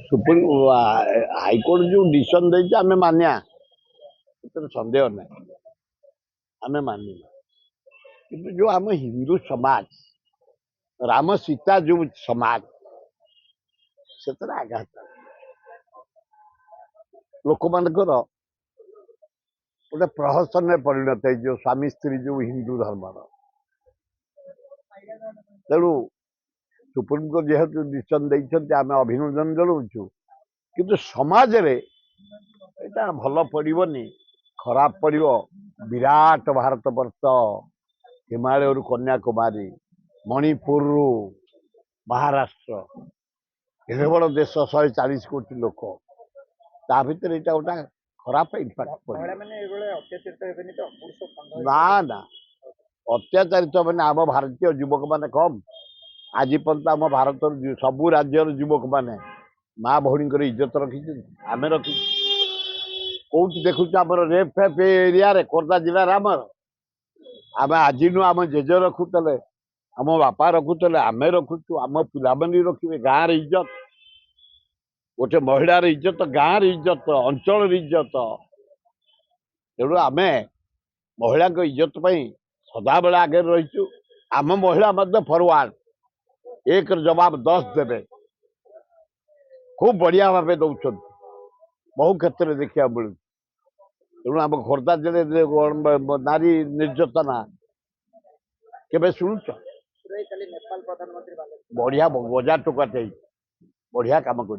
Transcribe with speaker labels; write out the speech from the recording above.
Speaker 1: supreme high court जो decision देती आम मानिया सन्देह ना आम मानी कि जो आम हिंदू समाज राम सीता जो समाज से आघात लोक मान गोटे प्रहसन में परिणत है जो स्वामी स्त्री जो हिंदू धर्म तेणु सुप्रीमकोर्ट जेहेतु डिसीजन देते आम अभिनंदन जनाऊँ किंतु समाज रे एटा भल पड़ोनी खराब पड़ो विराट भारत वर्ष हिमालय कन्याकुमारी मणिपुर महाराष्ट्र एडे बड़ देश 140 कोटी लोक ता भीतर यहाँ गोटा खराब इम्पैक्ट पड़े ना ना अत्याचारित मैंने आम भारतीय युवक मैंने कम आज पर्यंत आम भारत सबू राज्यर युवक मैंने माँ भौणी इज्जत रखी आम रखी कौट देखु आम रेप फेप एरिया खोर्धा जिले आम आम आज नु आम जेज रखुले आम बापा रखुले आम रखुचु आम पिलाମାନେ रखिए गाँव इज्जत गोटे महिलार इज्जत गाँव इज्जत अंचल इज्जत तेणु आम महिला इज्जत सदा बेले आगे रहीचु आम महिला फरवार्ड एक जवाब 10 देवे खूब बढ़िया भाव दौरान बहु क्षेत्र में देखा मिलू तेणु आम खोर्धा जिले नारी निर्यातना केबे शुणुच बढ़िया बजार टोका बढ़िया काम कर